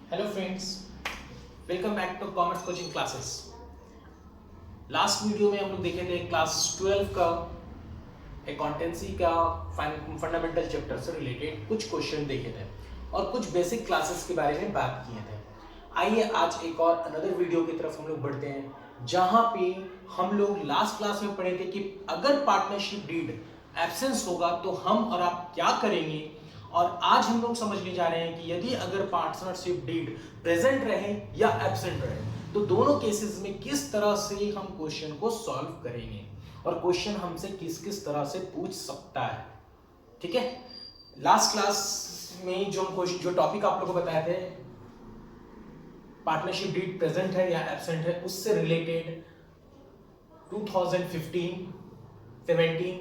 Hello friends, welcome back to commerce coaching classes. Last video में हम लोग देखे थे क्लास 12 का अकाउंटेंसी का फंडामेंटल चैप्टर से रिलेटेड कुछ क्वेश्चन देखे थे और कुछ बेसिक क्लासेस के बारे में बात किए थे। आइए आज एक और अनदर वीडियो की तरफ हम लोग बढ़ते हैं, जहां पे हम लोग लास्ट क्लास में पढ़े थे कि अगर पार्टनरशिप डीड एब्सेंस होगा तो हम और आप क्या करेंगे। और आज हम लोग समझने जा रहे हैं कि यदि अगर पार्टनरशिप डीड प्रेजेंट रहे या एब्सेंट रहे तो दोनों केसेस में किस तरह से हम क्वेश्चन को सॉल्व करेंगे और क्वेश्चन हमसे किस किस तरह से पूछ सकता है। ठीक है, लास्ट क्लास में जो टॉपिक आप लोगों को बताए थे, पार्टनरशिप डीड प्रेजेंट है या एब्सेंट है, उससे रिलेटेड 2015-17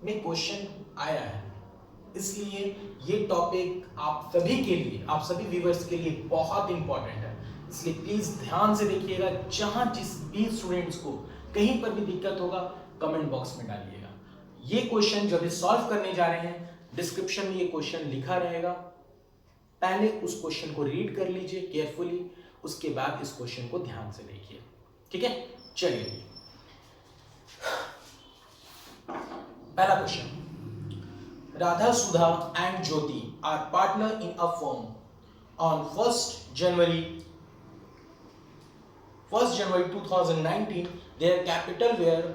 में क्वेश्चन आया है। इसलिए ये टॉपिक आप सभी के लिए, आप सभी व्यूअर्स के लिए बहुत इंपॉर्टेंट है। इसलिए प्लीज ध्यान से देखिएगा। जहां जिस भी स्टूडेंट्स को कहीं पर भी दिक्कत होगा कमेंट बॉक्स में डालिएगा। ये क्वेश्चन जो भी सॉल्व करने जा रहे हैं, डिस्क्रिप्शन में ये क्वेश्चन लिखा रहेगा। पहले उस क्वेश्चन को रीड कर लीजिए केयरफुली, उसके बाद इस क्वेश्चन को ध्यान से देखिए। ठीक है, चलिए पहला question. Radha, Sudha and Jyoti are partner in a firm. On 1st January 2019, their capital were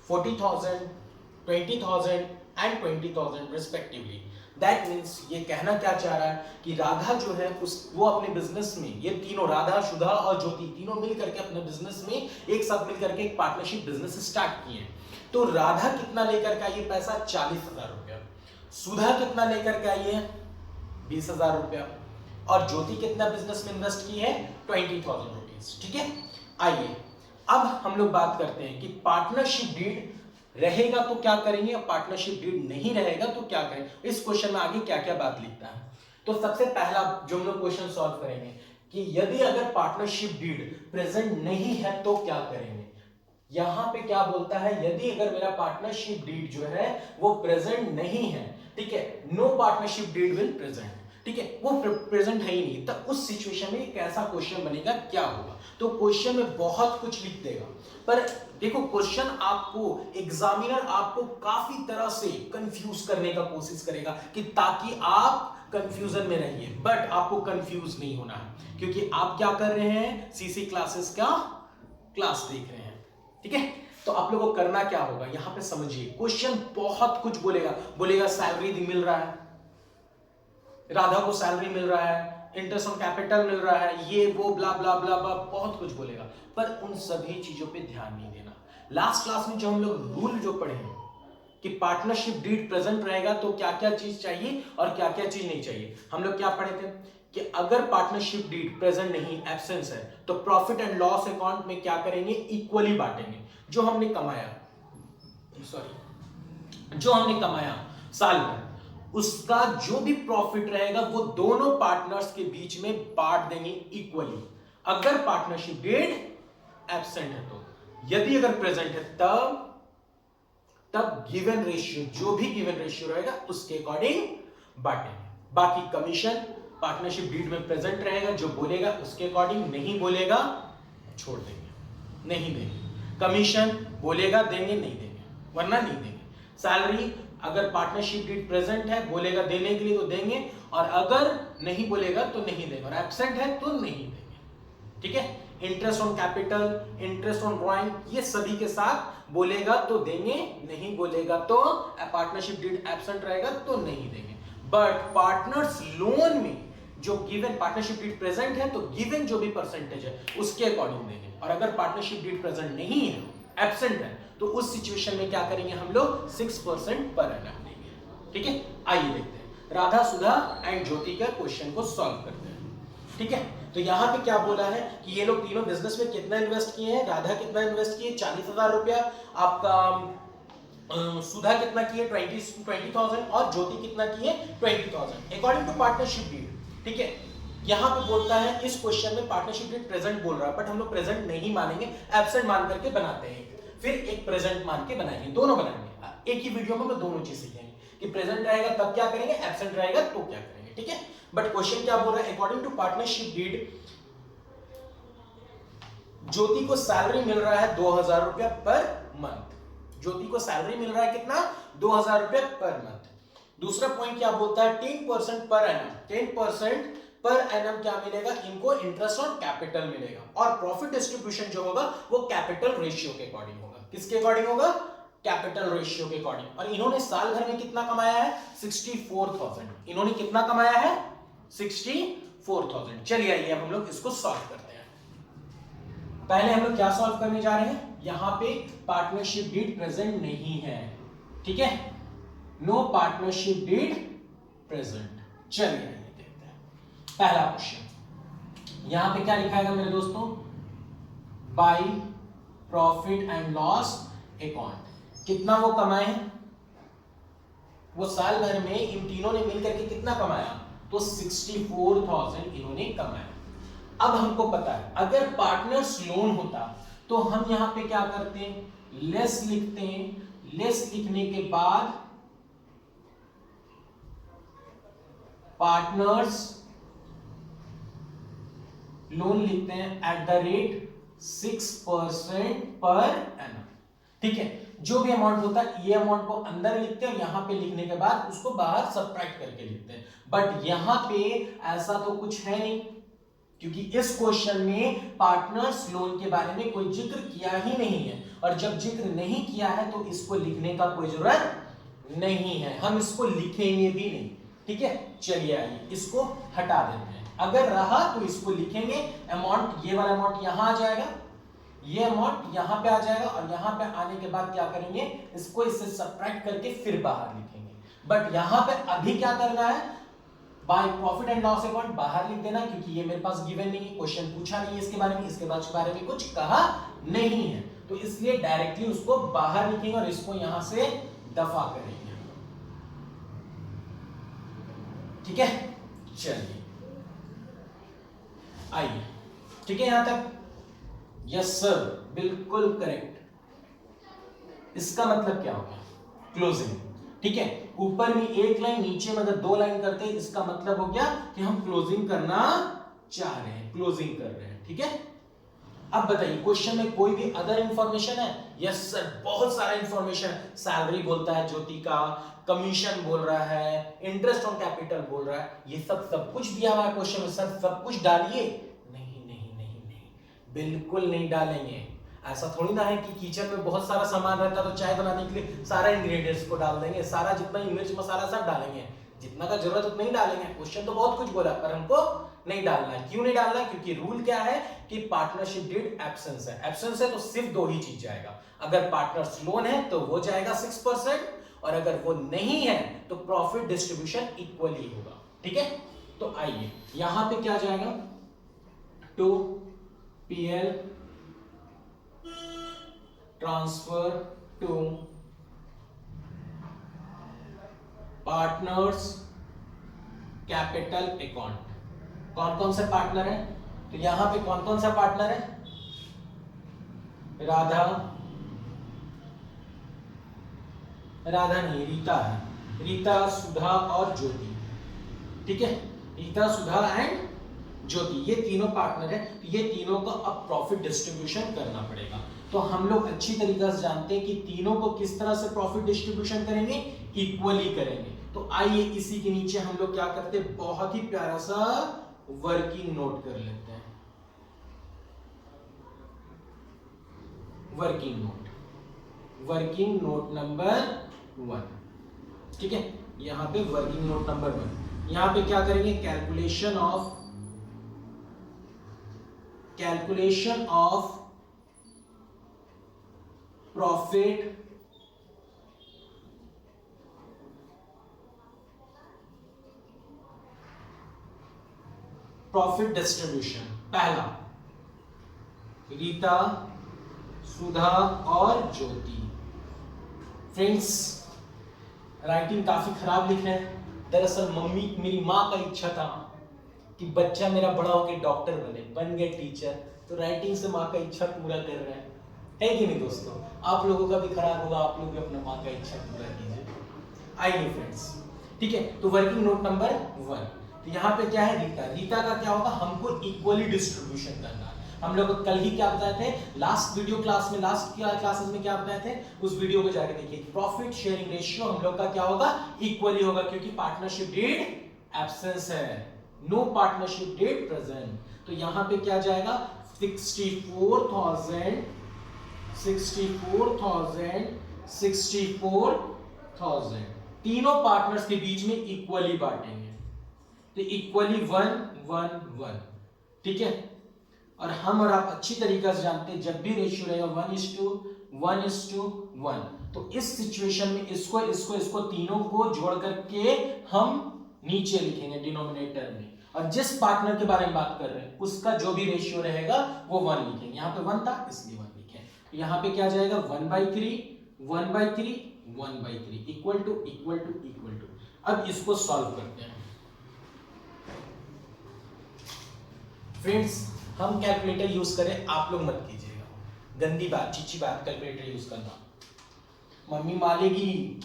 40,000, 20,000 and 20,000 respectively. That means ये कहना क्या चाह रहा है कि राधा जो है वो अपने बिजनेस में, ये तीनों राधा, सुधा और ज्योति तीनों मिल करके अपने बिजनेस में एक साथ मिल करके एक पार्टनरशिप बिजनेस स्टार्ट किए हैं। तो राधा कितना लेकर के आई है पैसा? 40,000 रुपया। सुधा कितना लेकर के आई है? 20,000 रुपया। और ज्योति कितना बिजनेस में इन्वेस्ट की है? 20,000 रुपीज। ठीक है, आइए अब हम लोग बात करते हैं कि पार्टनरशिप डीड रहेगा तो क्या करेंगे, पार्टनरशिप डीड नहीं रहेगा तो क्या करेंगे। इस क्वेश्चन में आगे क्या क्या बात लिखता है। तो सबसे पहला जो हम लोग क्वेश्चन सॉल्व करेंगे कि यदि अगर पार्टनरशिप डीड प्रेजेंट नहीं है तो क्या करेंगे। यहां पे क्या बोलता है, यदि अगर मेरा पार्टनरशिप डीड जो है वो प्रेजेंट नहीं है, ठीक है, no partnership deed will present, ठीक है, वो प्रेजेंट है ही नहीं, तब उस सिचुएशन में कैसा क्वेश्चन बनेगा, क्या होगा। तो क्वेश्चन में बहुत कुछ लिख देगा, पर देखो क्वेश्चन आपको एग्जामिनर आपको काफी तरह से कंफ्यूज करने का कोशिश करेगा कि ताकि आप कंफ्यूजन में रहिए, बट आपको कंफ्यूज नहीं होना है क्योंकि आप क्या कर रहे हैं, सीसी क्लासेस का क्लास देख रहे हैं। ठीक है, तो आप लोगों को करना क्या होगा, यहां पे समझिए। क्वेश्चन बहुत कुछ बोलेगा सैलरी मिल रहा है, राधा को सैलरी मिल रहा है, इंटरेस्ट ऑन कैपिटल मिल रहा है, ये वो ब्ला ब्ला ब्ला ब्ला, बहुत कुछ बोलेगा, पर उन सभी चीजों पे ध्यान नहीं देना। लास्ट क्लास में जो हम लोग रूल जो पढ़े हैं कि पार्टनरशिप डीड प्रेजेंट रहेगा तो क्या क्या चीज चाहिए और क्या क्या चीज नहीं चाहिए, हम लोग क्या पढ़े थे कि अगर पार्टनरशिप डीड प्रेजेंट नहीं, एब्सेंस है, तो प्रॉफिट एंड लॉस अकाउंट में क्या करेंगे, इक्वली बांटेंगे। जो हमने कमाया साल में, उसका जो भी प्रॉफिट रहेगा वो दोनों पार्टनर्स के बीच में बांट देंगे इक्वली। अगर पार्टनरशिप डीड एब्सेंट है तो, यदि अगर प्रेजेंट है तब गिवन रेशियो, जो भी गिवन रेशियो रहेगा उसके अकॉर्डिंग बांटेंगे। बाकी कमीशन पार्टनरशिप डीड में प्रेजेंट रहेगा, जो बोलेगा उसके अकॉर्डिंग, नहीं बोलेगा छोड़ देंगे, नहीं देंगे। कमीशन बोलेगा देंगे, नहीं देंगे, वरना नहीं देंगे। सैलरी अगर पार्टनरशिप डीड प्रेजेंट है, बोलेगा देने के लिए तो देंगे, और अगर नहीं बोलेगा तो नहीं देंगे, और एब्सेंट है तो नहीं देंगे। ठीक है, interest on capital, interest on drawing, ये सभी के साथ बोलेगा तो देंगे, नहीं बोलेगा तो, पार्टनरशिप डीड एब्सेंट रहेगा तो नहीं देंगे। बट पार्टनर्स लोन में जो गिवन पार्टनरशिप डीड प्रेजेंट है तो गिवन जो भी परसेंटेज है उसके अकॉर्डिंग देंगे, और अगर पार्टनरशिप डीड प्रेजेंट नहीं है, एब्सेंट है, तो उस सिचुएशन में क्या करेंगे, हम लोग 6% पर एनम देंगे। ठीक है, आइए देखते हैं राधा, सुधा एंड ज्योति का क्वेश्चन को सॉल्व करते हैं। ठीक है, तो यहां पे क्या बोला है कि ये लोग तीनों बिजनेस में कितना इन्वेस्ट किए हैं। राधा कितना इन्वेस्ट किए, 40,000 रुपया। आपका सुधा कितना किए, 20,000, और ज्योति कितना किए, 20,000 अकॉर्डिंग टू पार्टनरशिप डीड। ठीक है, यहां पे बोलता है इस क्वेश्चन में पार्टनरशिप डीड प्रेजेंट बोल रहा है, बट हम लोग प्रेजेंट नहीं मानेंगे, एब्सेंट मान करके बनाते हैं, फिर एक प्रेजेंट मान के बनाएंगे, दोनों बनाएंगे। एक ही वीडियो में हम लोग दोनों चीज सीखेंगे कि प्रेजेंट रहेगा तब क्या करेंगे, एब्सेंट रहेगा तो क्या करेंगे। ठीक है, बट क्वेश्चन क्या बोल रहा है, अकॉर्डिंग टू पार्टनरशिप डीड ज्योति को सैलरी मिल रहा है 2000 रुपया पर मंथ। ज्योति को सैलरी मिल रहा है कितना, 2000 रुपया पर मंथ। दूसरा पॉइंट क्या बोलता है, 10% पर एनम, 10% पर एनम क्या मिलेगा इनको, इंटरेस्ट ऑन कैपिटल मिलेगा। और प्रॉफिट डिस्ट्रीब्यूशन जो होगा वो कैपिटल रेशियो के अकॉर्डिंग होगा। किसके अकॉर्डिंग होगा, कैपिटल रेशियो के अकॉर्डिंग। और इन्होंने साल भर में कितना कमाया है, 64,000। इन्होंने कितना कमाया है, 64,000। चलिए आइए अब हम लोग इसको सॉल्व करते हैं। पहले हम लोग क्या सॉल्व करने जा रहे हैं, यहां पे पार्टनरशिप डीड प्रेजेंट नहीं है, ठीक है, नो पार्टनरशिप डीड प्रेजेंट। चलिए देखते हैं पहला क्वेश्चन। यहां पे क्या लिखाएगा मेरे दोस्तों, by profit and loss account. कितना वो कमाए हैं, वो साल भर में इन तीनों ने मिलकर के कितना कमाया, तो 64,000 इन्होंने कमाया। अब हमको पता है अगर पार्टनर्स लोन होता तो हम यहां पे क्या करते हैं, लेस लिखते हैं। लेस लिखने के बाद पार्टनर्स लोन लिखते हैं at the rate 6% per annum, ठीक है। जो भी अमाउंट होता है ये अमाउंट को अंदर लिखते हैं और यहां पे लिखने के बाद उसको बाहर सब्ट्रैक्ट करके लिखते हैं। बट यहां पे ऐसा तो कुछ है नहीं, क्योंकि इस क्वेश्चन में पार्टनर्स लोन के बारे में कोई जिक्र किया ही नहीं है। और जब जिक्र नहीं किया है तो इसको लिखने का कोई जरूरत नहीं है, हम इसको लिखेंगे भी नहीं, ठीक है। चलिए आइए इसको हटा देते हैं। अगर रहा तो इसको लिखेंगे, अमाउंट ये वाला अमाउंट यहां आ जाएगा, ये अमाउंट यहां पे आ जाएगा और यहां पे आने के बाद क्या करेंगे, इसको इससे सब्ट्रैक्ट करके फिर बाहर लिखेंगे। बट यहां पे अभी क्या करना है, by profit and loss account बाहर लिख देना, क्योंकि ये मेरे पास गिवन नहीं है, क्वेश्चन पूछा नहीं है इसके बारे में, इसके बारे में कुछ कहा नहीं है, तो इसलिए डायरेक्टली उसको बाहर लिखेंगे और इसको यहां से दफा करेंगे, ठीक है। चलिए आइए, ठीक है यहां तक, यस सर बिल्कुल करेक्ट। इसका मतलब क्या हो गया, क्लोजिंग, ठीक है। ऊपर में एक लाइन, नीचे में अगर 2 लाइन करते हैं, इसका मतलब हो गया कि हम क्लोजिंग करना चाह रहे हैं, क्लोजिंग कर रहे हैं, ठीक है। अब बताइए क्वेश्चन में कोई भी अदर इंफॉर्मेशन है, यस सर बहुत सारा इंफॉर्मेशन, सैलरी बोलता है ज्योति का, कमीशन बोल रहा है, इंटरेस्ट ऑन कैपिटल बोल रहा है, ये सब कुछ दिया हुआ है क्वेश्चन में। सर सब कुछ डालिए, नहीं नहीं नहीं नहीं, बिल्कुल नहीं डालेंगे। ऐसा थोड़ी ना है कि किचन में बहुत सारा सामान रहता है तो चाय बनाने के लिए सारा इंग्रेडिएंट्स को डाल देंगे, सारा जितना मिर्च मसाला सब डालेंगे, जितना का जरूरत उतना ही डालेंगे। क्वेश्चन तो बहुत कुछ बोला पर हमको नहीं डालना है। क्यों नहीं डालना है, क्योंकि रूल क्या है कि पार्टनरशिप डीड एब्सेंस है, एब्सेंस है तो सिर्फ 2 ही चीज जाएगा। अगर पार्टनर्स लोन है तो वो जाएगा 6%, और अगर वो नहीं है तो प्रॉफिट डिस्ट्रीब्यूशन इक्वली होगा, ठीक है। तो आइए यहां पे क्या जाएगा, to PL transfer to partners capital account. कौन कौन से पार्टनर है, तो यहां पे कौन कौन सा पार्टनर है, राधा नहीं, रीता है, रीता, सुधा और ज्योति, ठीक है। रीता, सुधा एंड ज्योति, ये तीनों पार्टनर है, तो ये तीनों को अब प्रॉफिट डिस्ट्रीब्यूशन करना पड़ेगा। तो हम लोग अच्छी तरीके से जानते हैं कि तीनों को किस तरह से प्रॉफिट डिस्ट्रीब्यूशन करेंगे, इक्वली करेंगे। तो आइए इसी के नीचे हम लोग क्या करते हैं, बहुत ही प्यारा सा वर्किंग नोट कर लेते हैं। वर्किंग नोट नंबर 1, ठीक है। यहां पे वर्किंग नोट नंबर 1, यहां पे क्या करेंगे, कैलकुलेशन ऑफ प्रॉफिट डिस्ट्रीब्यूशन। पहला रीता, सुधा और ज्योति। फ्रेंड्स राइटिंग काफी खराब लिख रहे हैं। दरअसल मेरी माँ का इच्छा था कि बच्चा मेरा बड़ा होकर डॉक्टर बन गए टीचर, तो राइटिंग से माँ का इच्छा पूरा कर रहे हैं, है कि नहीं दोस्तों। आप लोगों का भी खराब होगा, आप लोग भी अपना माँ का इच्छा पूरा कीजिए। आइए फ्रेंड्स, ठीक है। तो वर्किंग नोट नंबर 1, तो यहाँ पे क्या है, रीता। रीता का क्या होगा, हमको इक्वली डिस्ट्रीब्यूशन करना है। हम लोग कल ही क्या बताए थे, लास्ट वीडियो क्लास में, लास्ट क्लासेस में क्या बताए थे, उस वीडियो को जाके देखिए। प्रॉफिट शेयरिंग रेशियो हम लोग का क्या होगा, इक्वली होगा, क्योंकि पार्टनरशिप डीड एब्सेंस है, नो पार्टनरशिप डीड प्रेजेंट। तो यहाँ पे क्या जाएगा, 64,000 64,000 तीनों पार्टनर्स के बीच में इक्वली बांटेंगे, तो इक्वली 1-1-1, ठीक है। और हम और आप अच्छी तरीके से जानते हैं जब भी रेशियो रहेगा 1:1:1, तो इस सिचुएशन में इसको तीनों को जोड़ करके हम नीचे लिखेंगे डिनोमिनेटर में, और जिस पार्टनर के बारे में बात कर रहे हैं उसका जो भी रेशियो रहेगा वो 1 लिखेंगे। यहाँ पे 1 था इसलिए 1 लिखे। तो यहाँ पे क्या जाएगा, 1/3 इक्वल टू। अब इसको सॉल्व करते हैं फ्रेंड्स। हम कैलकुलेटर यूज करें, आप लोग मत कीजिएगा, गंदी बात, चीची बात कैलकुलेटर यूज करना, मम्मी मारेगी।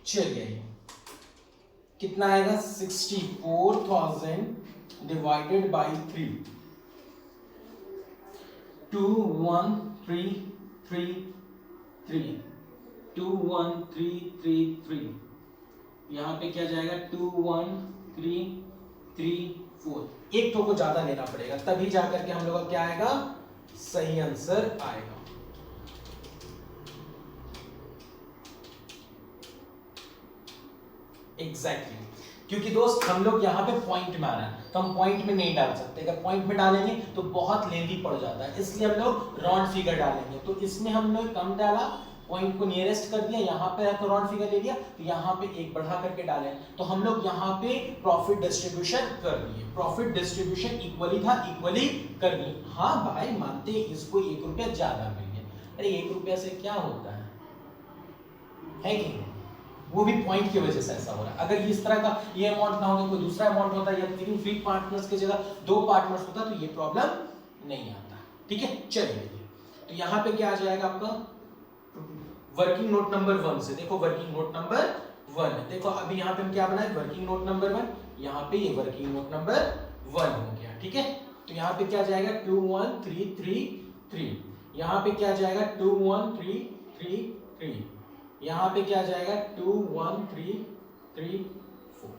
चलिए कितना आएगा, 64,000 डिवाइडेड बाई 3, 21333, यहां पे क्या जाएगा 21334। एक तो को ज्यादा लेना पड़ेगा, तभी जाकर के हम लोग का क्या आएगा, सही आंसर आएगा। एग्जैक्टली क्योंकि दोस्त हम लोग यहाँ पे पॉइंट में आ रहा है, तो हम पॉइंट में नहीं डाल सकते। अगर पॉइंट में डालेंगे तो बहुत लेंदी पड़ जाता है, इसलिए हम लोग राउंड फिगर डालेंगे। तो इसमें हमने कम डाला, पॉइंट को नियरेस्ट कर दिया, यहाँ पे है तो राउंड फिगर ले लिया, तो यहाँ पे एक बढ़ा करके डाले, तो हम लोग यहाँ पे प्रॉफिट डिस्ट्रीब्यूशन कर दिए। प्रॉफिट डिस्ट्रीब्यूशन इक्वली था, इक्वली कर दी। हाँ भाई मानते इसको 1 रुपया ज्यादा मिल गया, अरे 1 रुपया से क्या होता है कि नहीं? वो भी पॉइंट की वजह से ऐसा हो रहा है। अगर इस तरह का ये अमाउंट ना होता, कोई दूसरा अमाउंट होता, या 3 पार्टनर्स की जगह 2 पार्टनर्स होता, तो ये प्रॉब्लम नहीं आता, ठीक है। चलिए तो यहाँ पे क्या आ जाएगा आपका, वर्किंग नोट नंबर 1 से देखो, वर्किंग नोट नंबर 1 देखो, अभी यहाँ पे हम क्या बनाए, वर्किंग नोट नंबर 1, यहाँ पे ये वर्किंग नोट नंबर 1 हो गया, ठीक है। तो यहाँ पे क्या जाएगा 21333, यहाँ पे क्या जाएगा 21333, यहाँ पे क्या जाएगा 21334,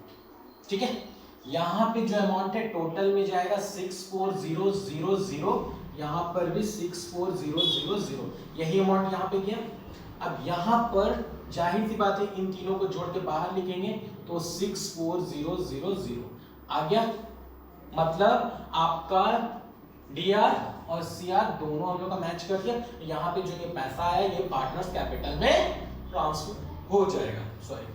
ठीक है। यहाँ पे जो अमाउंट है टोटल में जाएगा 64000, यहाँ पर भी 64000, यही अमाउंट यहाँ पे गया। अब यहाँ पर जाहिर सी बात है इन तीनों को जोड़ के बाहर लिखेंगे तो 64000 आ गया। मतलब आपका डीआर और सीआर दोनों हम लोग का मैच कर दिया। यहाँ पे जो ये पैसा आया ये पार्टनर्स कैपिटल में ट्रांसफर हो जाएगा, सॉरी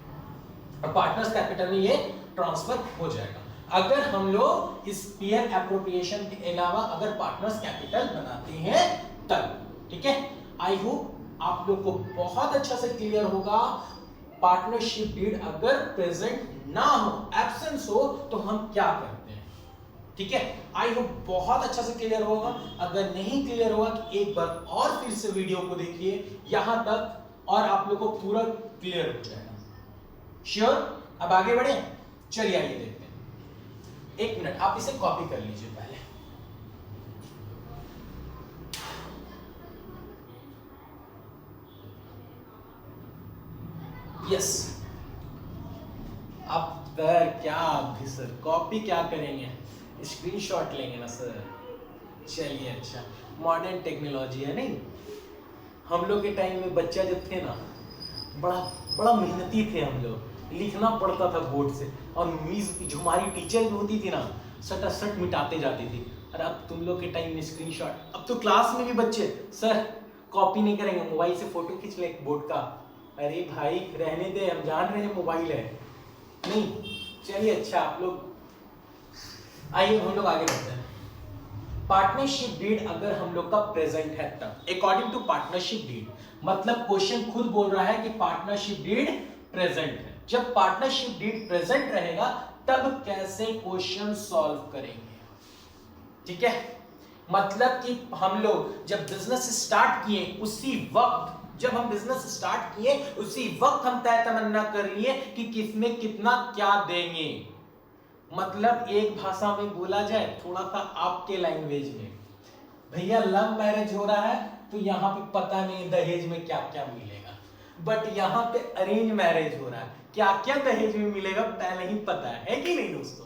पार्टनर्स कैपिटल में ये ट्रांसफर हो जाएगा अगर हम लोग इस पीयर एप्रोप्रिएशन के अलावा अगर पार्टनर्स कैपिटल बनाते हैं तब, ठीक है। आई होप आप लोग को बहुत अच्छा से क्लियर होगा। पार्टनरशिप डीड अगर प्रेजेंट ना हो, एब्सेंस हो, तो हम क्या करते हैं, ठीक है। आई होप बहुत अच्छा से क्लियर होगा। अगर नहीं क्लियर होगा तो एक बार और फिर से वीडियो को देखिए यहां तक और आप लोग को पूरा क्लियर हो जाएगा। श्योर? अब आगे बढ़े, चलिए आइए देखते हैं। 1 मिनट आप इसे कॉपी कर लीजिए पहले। यस अब क्या भी सर कॉपी क्या करेंगे, स्क्रीनशॉट लेंगे ना सर। चलिए अच्छा, मॉडर्न टेक्नोलॉजी है नहीं। हम लोग के टाइम में बच्चा जब थे ना, बड़ा मेहनती थे हम लोग, लिखना पड़ता था बोर्ड से, और मीज जो हमारी टीचर भी होती थी ना सटासट मिटाते जाती थी। और अब तुम लोग के टाइम में स्क्रीनशॉट, अब तो क्लास में भी बच्चे सर कॉपी नहीं करेंगे, मोबाइल से फोटो खींच ले बोर्ड का। अरे भाई रहने दे, हम जान रहे हैं मोबाइल है नहीं। चलिए अच्छा आप लोग आइए हम लोग आगे बढ़ते हैं। पार्टनरशिप डीड अगर हम लोग का प्रेजेंट है तब, अकॉर्डिंग टू पार्टनरशिप डीड, मतलब क्वेश्चन खुद बोल रहा है कि पार्टनरशिप डीड प्रेजेंट है। जब पार्टनरशिप डीड प्रेजेंट रहेगा तब कैसे क्वेश्चन सॉल्व करेंगे, ठीक है। मतलब कि हम लोग जब बिजनेस स्टार्ट किए उसी वक्त जब हम बिजनेस स्टार्ट किए उसी वक्त हम तय तमन्ना कर लिए कि किसमें कितना क्या देंगे। मतलब एक भाषा में बोला जाए, थोड़ा सा आपके लैंग्वेज में, भैया लव मैरिज हो रहा है तो यहाँ पे पता नहीं दहेज में क्या क्या मिलेगा, बट यहाँ पे अरेंज मैरिज हो रहा है, क्या क्या दहेज में मिलेगा पहले ही पता है कि नहीं दोस्तों?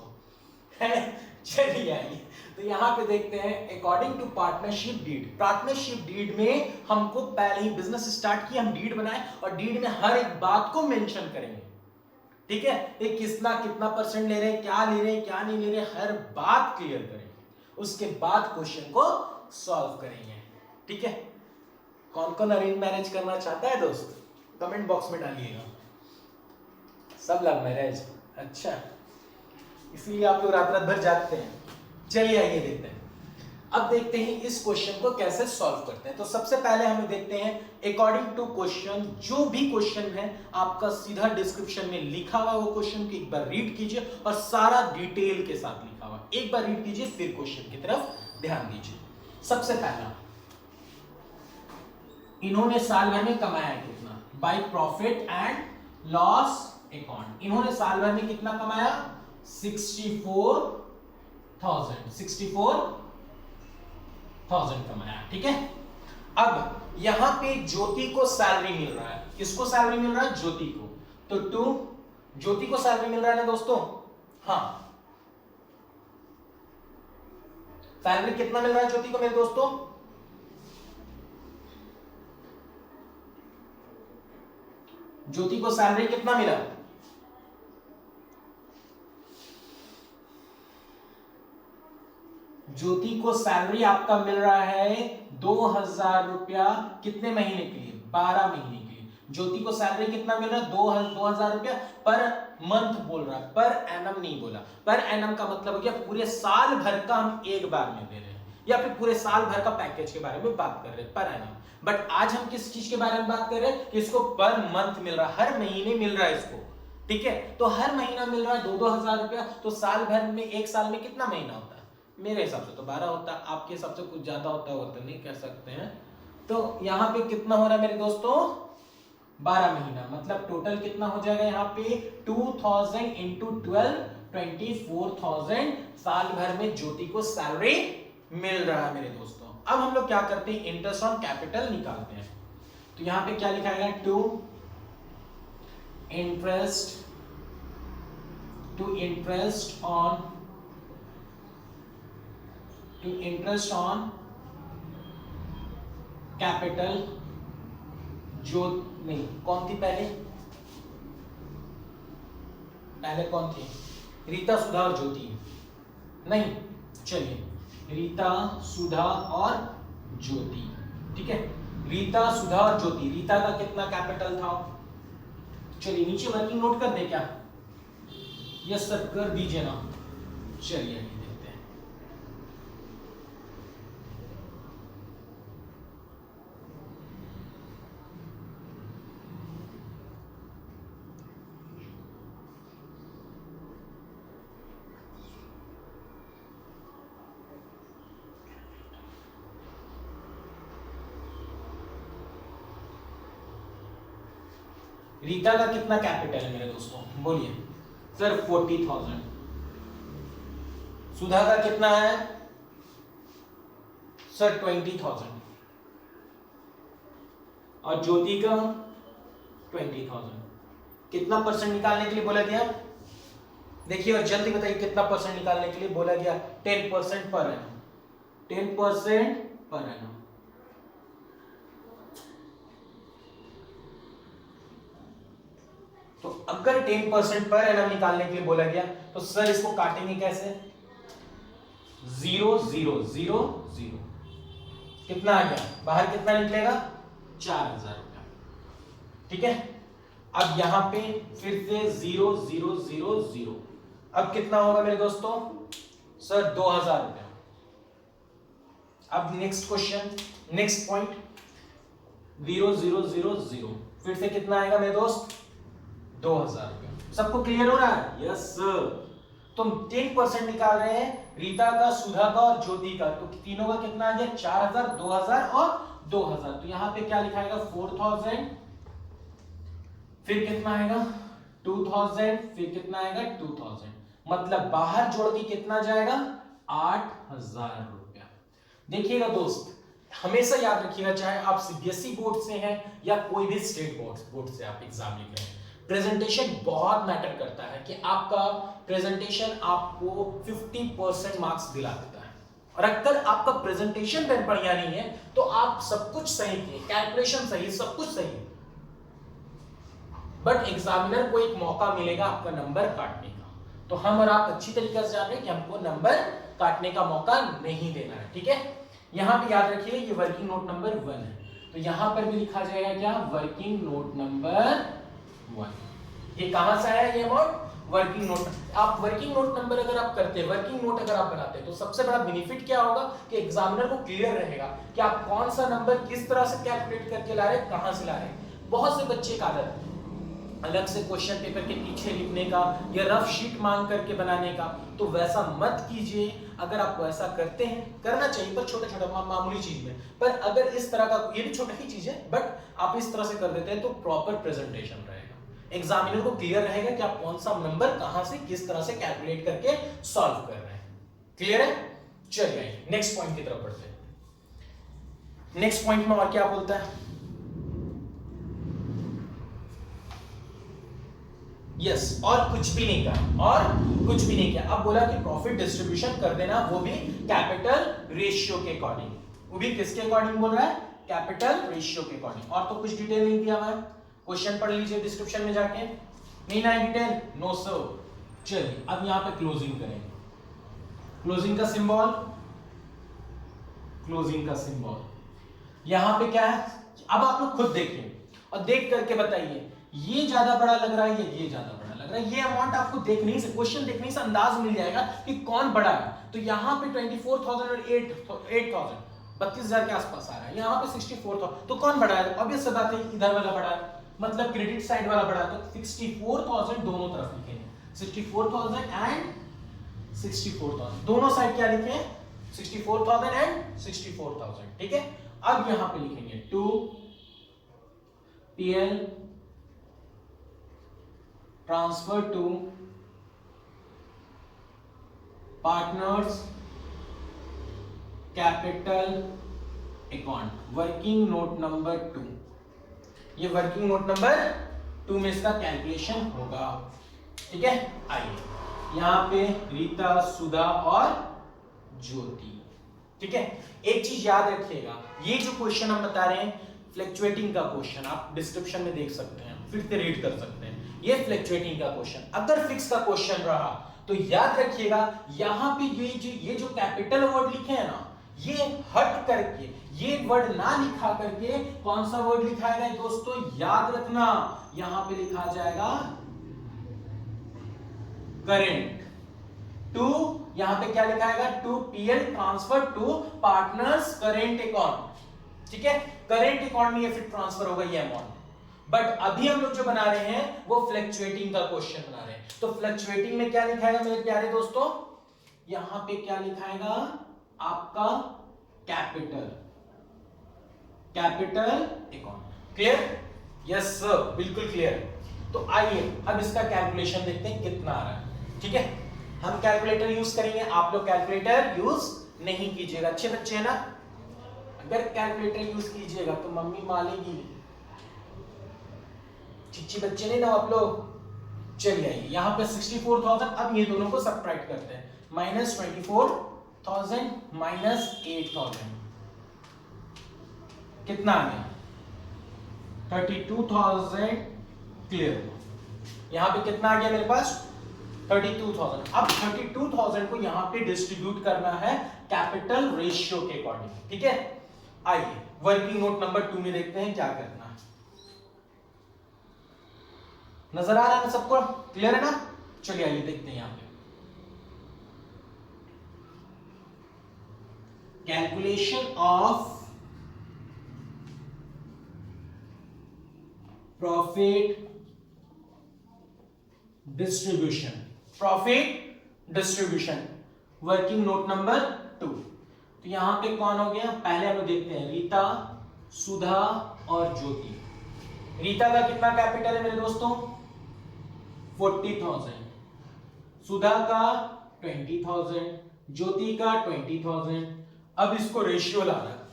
चलिए आइए, तो यहाँ पे देखते हैं according to partnership deed. Partnership deed में हमको पहले ही बिजनेस स्टार्ट किया, हम डीड बनाए और डीड में हर एक बात को मेंशन करेंगे, ठीक है? ये कितना कितना परसेंट ले रहे हैं, क्या ले रहे हैं, क्या नहीं ले रहे, हर बात क्लियर करेंगे। उसके बाद क्वेश्चन को सॉल्व करेंगे, ठीक है? कौन कौन अरेंज मैरिज करना चाहता है दोस्त, कमेंट बॉक्स में डालिएगा। सब लव मैरिज, अच्छा, इसलिए आप लोग रात रात भर जागते हैं। चलिए आइए देखते हैं, अब देखते हैं इस क्वेश्चन को कैसे सॉल्व करते हैं। तो सबसे पहले हमें देखते हैं अकॉर्डिंग टू क्वेश्चन, जो भी क्वेश्चन है आपका सीधा डिस्क्रिप्शन में लिखा हुआ वो क्वेश्चन को एक बार रीड कीजिए और सारा डिटेल के साथ लिखा हुआ एक बार रीड कीजिए, फिर क्वेश्चन की तरफ ध्यान दीजिए। सबसे पहला, इन्होंने साल भर में कमाया कितना, by profit and loss account. इन्होंने साल भर में कितना कमाया, 64,000 कमाया, ठीक है? अब यहां पे ज्योति को सैलरी मिल रहा है, किसको सैलरी मिल रहा है, ज्योति को, तो ज्योति को सैलरी मिल रहा है ना दोस्तों? हाँ, सैलरी कितना मिल रहा है ज्योति को मेरे दोस्तों? ज्योति को सैलरी कितना मिला? ज्योति को सैलरी आपका मिल रहा है 2,000 रुपया, कितने महीने के लिए, 12 महीने के लिए। ज्योति को सैलरी कितना मिल रहा है, 2,000 रुपया पर मंथ बोल रहा है, पर एनम नहीं बोला। पर एनम का मतलब हो गया पूरे साल भर का हम एक बार में दे रहे हैं, या फिर पूरे साल भर का पैकेज के बारे में बात कर रहे हैं, पर एनम। बट आज हम किस चीज के बारे में बात कर रहे हैं कि इसको पर मंथ मिल रहा है, हर महीने मिल रहा है इसको, ठीक है? तो हर महीना मिल रहा है 2,000 रुपया, तो साल भर में, एक साल में कितना महीना होता है? मेरे हिसाब से तो 12 होता है, आपके हिसाब से कुछ ज्यादा होता है, वो तो नहीं कह सकते हैं। तो यहाँ पे कितना हो रहा है मेरे दोस्तों, 12 महीना, मतलब टोटल कितना हो जाएगा यहाँ पे 2,000 इंटू 12, 24,000 साल भर में ज्योति को सैलरी मिल रहा है मेरे दोस्तों। अब हम लोग क्या करते हैं, इंटरेस्ट ऑन कैपिटल निकालते हैं। तो यहाँ पे क्या लिखा है, टू इंटरेस्ट ऑन कैपिटल, जो नहीं, कौन थी पहले कौन थी, रीता, सुधा और ज्योति, नहीं, चलिए रीता, सुधा और ज्योति, ठीक है? रीता, सुधा और ज्योति, रीता का कितना कैपिटल था, चलिए नीचे वर्किंग नोट कर दे क्या? यस सर कर दीजिए ना। चलिए देखते हैं, रीता का कितना कैपिटल है मेरे दोस्तों, बोलिए सर? 40,000। सुधा का कितना है सर? 20,000। और ज्योति का 20,000। कितना परसेंट निकालने के लिए बोला गया, देखिए और जल्दी बताइए कितना परसेंट निकालने के लिए बोला गया? 10% पर एनम, 10% पर एनम। तो अगर 10% पर एनम निकालने के लिए बोला गया तो सर इसको काटेंगे कैसे? 0 0 0 0, कितना आ गया बाहर, कितना निकलेगा? 4,000 रुपया, ठीक है? अब यहां पे फिर से 0 0 0 0, अब कितना होगा मेरे दोस्तों? सर 2,000 रुपया। अब नेक्स्ट क्वेश्चन, नेक्स्ट पॉइंट, 0 0 0 0, फिर से कितना आएगा मेरे दोस्त? 2,000 रुपया। सबको क्लियर हो रहा है? Yes sir. तुम 10% निकाल रहे हैं रीता का, सुधा का और ज्योति का, तो तीनों का कितना आ गया? 4,000, 2,000 और 2000, तो यहाँ पे क्या लिखाएगा 4000, फिर कितना आएगा 2000, फिर कितना आएगा 2000, मतलब बाहर जोड़ के कितना जाएगा 8000 रुपया। देखिएगा दोस्त, हमेशा याद रखिएगा, चाहे आप सीबीएसई बोर्ड से हैं या कोई भी स्टेट बोर्ड से आप एग्जाम लिख रहे हैं, प्रेजेंटेशन बहुत मैटर करता है कि आपका प्रेजेंटेशन आपको 50% मार्क्स दिला देता है। और अगर आपका प्रेजेंटेशन बढ़िया नहीं है तो आप सब कुछ सही किए, कैलकुलेशन सही, सब कुछ सही, बट एग्जामिनर को एक मौका मिलेगा आपका नंबर काटने का। तो हम और आप अच्छी तरीके से जान रहे हैं कि हमको नंबर काटने का मौका नहीं देना है, ठीक है। यहां पे याद रखिए ये वर्किंग नोट नंबर 1 है, तो यहां पर भी लिखा जाएगा क्या वर्किंग नोट नंबर 1। ये कहां से आया ये अमाउंट, वर्किंग नोट। आप वर्किंग नोट नंबर अगर आप करते हैं, वर्किंग नोट अगर आप बनाते हैं, तो सबसे बड़ा बेनिफिट क्या होगा कि एग्जामिनर को क्लियर रहेगा कि आप कौन सा नंबर किस तरह से कैलकुलेट करके ला रहे हैं, कहां से ला रहे हैं। बहुत से बच्चे का आदत अलग से क्वेश्चन पेपर के पीछे लिखने का या रफ शीट मांग करके बनाने का, तो वैसा मत कीजिए। अगर आप वैसा करते हैं, करना चाहिए पर छोटा छोटा मामूली चीज में, पर अगर इस तरह का, ये भी छोटा ही चीज है, बट आप इस तरह से कर देते हैं तो प्रॉपर प्रेजेंटेशन रहेगा, एग्जामिनर को क्लियर रहेगा कि आप कौन सा नंबर कहां से किस तरह से कैलकुलेट करके सॉल्व कर रहे हैं। क्लियर है? चलिए नेक्स्ट पॉइंट की तरफ बढ़ते हैं। नेक्स्ट पॉइंट में और क्या बोलता है, यस और कुछ भी नहीं किया, और कुछ भी नहीं किया। अब बोला कि प्रॉफिट डिस्ट्रीब्यूशन कर देना, वो भी कैपिटल रेशियो के अकॉर्डिंग। वो भी किसके अकॉर्डिंग बोल रहा है, कैपिटल रेशियो के अकॉर्डिंग। और तो कुछ डिटेल नहीं दिया हुआ है, क्वेश्चन पढ़ लीजिए डिस्क्रिप्शन में जाके, नहीं ना डिटेल, नो सर। चलिए अब यहां पे क्लोजिंग करेंगे, क्लोजिंग का सिंबल, क्लोजिंग का सिंबल यहां पे क्या है, अब आप लोग खुद देखिए और देख करके बताइए ये ज्यादा बड़ा लग रहा है या ये ज्यादा बड़ा लग रहा है। ये अमाउंट आपको देखने से, क्वेश्चन देखने से अंदाज मिल जाएगा कि कौन बड़ा है। तो यहाँ पे 24,000 और 8,000 32,000 के आसपास आ रहा है, यहाँ पे 64,000, तो कौन बड़ा है? ऑब्वियस सी बात है इधर वाला बड़ा है, मतलब क्रेडिट साइड वाला बड़ा है। तो 64,000 दोनों तरफ लिखेंगे, 64,000 एंड 64,000 दोनों साइड क्या लिखे, 64,000 एंड 64,000, ठीक है। अब यहां पे लिखेंगे to PL transfer to partners capital account, working note number 2। ये वर्किंग नोट नंबर 2 में इसका कैलकुलेशन होगा, ठीक है। आइए यहां पे रीता, सुधा और ज्योति, ठीक है। एक चीज याद रखिएगा, ये जो क्वेश्चन हम बता रहे हैं फ्लक्चुएटिंग का क्वेश्चन, आप डिस्क्रिप्शन में देख सकते हैं, फिर से रीड कर सकते हैं। ये फ्लक्चुएटिंग का क्वेश्चन, अगर फिक्स का क्वेश्चन रहा तो याद रखिएगा यहां पे ये जो कैपिटल वर्ड लिखे हैं ना, ये हट करके, ये वर्ड ना लिखा करके कौन सा वर्ड लिखाएगा दोस्तों, याद रखना, यहां पे लिखा जाएगा करेंट। टू यहां पे क्या लिखाएगा, to PL transfer to partners current account, ठीक है। करेंट अकाउंट में ये फिर ट्रांसफर होगा ये अमाउंट, बट अभी हम लोग जो बना रहे हैं वो फ्लक्चुएटिंग का क्वेश्चन बना रहे हैं। तो फ्लक्चुएटिंग में क्या लिखाएगा मेरे प्यारे दोस्तों, यहां पे क्या लिखाएगा आपका capital, capital account. Clear? Yes sir, बिल्कुल क्लियर। तो आइए अब इसका कैलकुलेशन देखते हैं कितना आ रहा है, ठीक है। हम कैलकुलेटर यूज करेंगे, आप लोग कैलकुलेटर यूज नहीं कीजिएगा, अच्छे बच्चे हैं ना। अगर कैलकुलेटर यूज कीजिएगा तो मम्मी मालेगी, चिच्ची बच्चे नहीं ना आप लोग। चलिए आइए यहाँ पे 64,000, अब ये दोनों को सब्ट्रैक्ट करते हैं, -24,000 -8,000 कितना आ गया, 32,000। क्लियर? यहाँ पे कितना आ गया मेरे पास, 32,000। अब 32,000 को यहाँ पे डिस्ट्रीब्यूट करना है कैपिटल रेशियो के अकॉर्डिंग, ठीक है। आइए वर्किंग नोट नंबर 2 में देखते हैं क्या करना है। नजर आ रहा है ना सबको, क्लियर है ना? चलिए आइए देखते हैं यहाँ पे calculation of profit distribution, profit distribution working note number 2। तो यहां पे कौन हो गया, पहले हम लोग देखते हैं रीता, सुधा और ज्योति। रीता का कितना कैपिटल है मेरे दोस्तों? 40,000। सुधा का 20,000, ज्योति का 20,000। अब इसको रेशियो लाना है।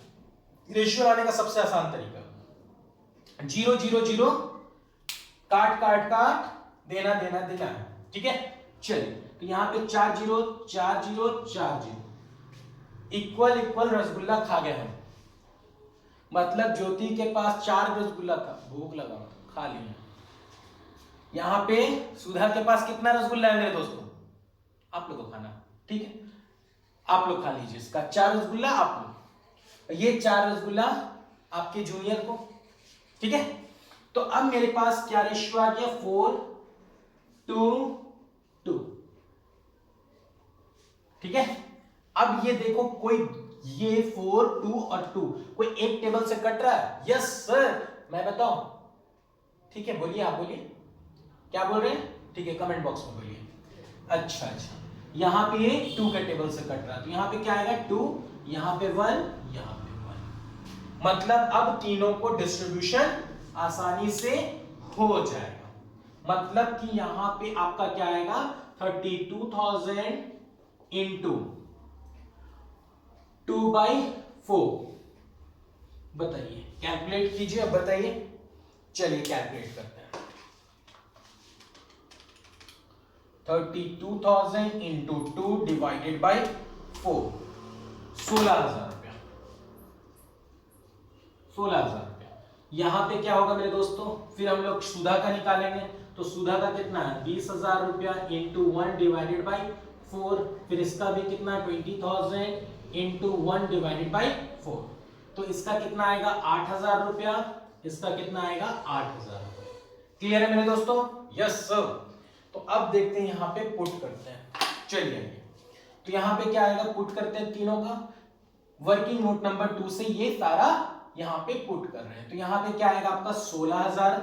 रेशियो लाने का सबसे आसान तरीका 0 0 0 काट काट काट देना देना देना है, ठीक है। चलिए तो यहां पे 4 0 4 0 4 0 इक्वल इक्वल रसगुल्ला खा गए हम। मतलब ज्योति के पास 4 रसगुल्ला था, भूख लगा खा लिया। यहां पे सुधा के पास कितना रसगुल्ला है मेरे दोस्तों? आप लोगों को खाना, ठीक है, आप लोग खा लीजिए। इसका 4 रसगुल्ला आप लोग, ये 4 रसगुल्ला आपके जूनियर को, ठीक है। तो अब मेरे पास क्या रेशियो आ गया? 4 2 2, ठीक है। अब ये देखो कोई ये 4 2 और 2 कोई एक टेबल से कट रहा है? यस सर, मैं बताऊं, ठीक है। बोलिए, आप बोलिए क्या बोल रहे हैं, ठीक है, कमेंट बॉक्स में बोलिए। अच्छा अच्छा, यहां पे ये 2 के टेबल से कट रहा है, तो यहां पे क्या आएगा? 2, यहां पे 1, यहां पे 1। मतलब अब तीनों को डिस्ट्रीब्यूशन आसानी से हो जाएगा। मतलब कि यहां पे आपका क्या आएगा? 32,000 इंटू 2/4। बताइए, कैलकुलेट कीजिए, अब बताइए। चलिए कैलकुलेट करते हैं। 32,000 इंटू 2 डिवाइडेड बाई 4, 16,000 रुपया। 16,000 रुपया। यहां पे क्या होगा मेरे दोस्तों? फिर हम लोग सुधा का निकालेंगे, तो सुधा का कितना है? 20,000 रुपया इंटू 1 डिवाइडेड बाई 4। फिर इसका भी कितना? 20,000 इंटू 1 डिवाइडेड बाई 4। तो इसका कितना आएगा? 8,000 रुपया। इसका कितना आएगा? 8,000 रुपया। क्लियर है मेरे दोस्तों? Yes sir. तो अब देखते हैं, यहां पे पुट करते हैं। चलिए, तो यहां पे क्या आएगा? पुट करते हैं तीनों का। वर्किंग नोट नंबर 2 से ये सारा यहां पे पुट कर रहे हैं। तो यहां पे क्या आएगा आपका? 16,000।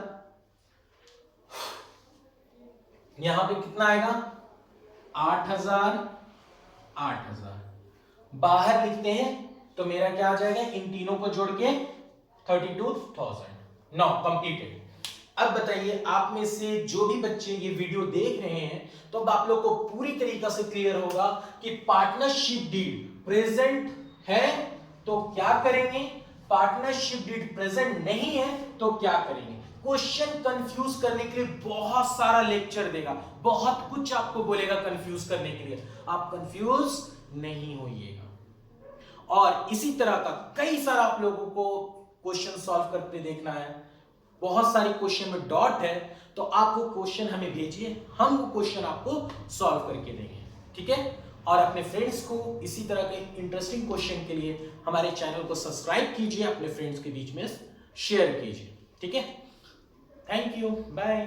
यहां पे कितना आएगा? 8,000 8,000। बाहर लिखते हैं तो मेरा क्या आ जाएगा? इन तीनों को जोड़ के 32,000। Now completed. अब बताइए, आप में से जो भी बच्चे ये वीडियो देख रहे हैं, तो अब आप लोग को पूरी तरीका से क्लियर होगा कि पार्टनरशिप डीड प्रेजेंट है तो क्या करेंगे, पार्टनरशिप डीड प्रेजेंट नहीं है तो क्या करेंगे। क्वेश्चन कंफ्यूज करने के लिए बहुत सारा लेक्चर देगा, बहुत कुछ आपको बोलेगा कंफ्यूज करने के लिए। आप कंफ्यूज नहीं होइएगा। और इसी तरह का कई सारा आप लोगों को क्वेश्चन सॉल्व करते देखना है। बहुत सारी क्वेश्चन में डॉट है, तो आप वो क्वेश्चन हमें भेजिए, हम वो क्वेश्चन आपको सॉल्व करके देंगे, ठीक है। और अपने फ्रेंड्स को इसी तरह के इंटरेस्टिंग क्वेश्चन के लिए हमारे चैनल को सब्सक्राइब कीजिए, अपने फ्रेंड्स के बीच में शेयर कीजिए, ठीक है। Thank you, bye.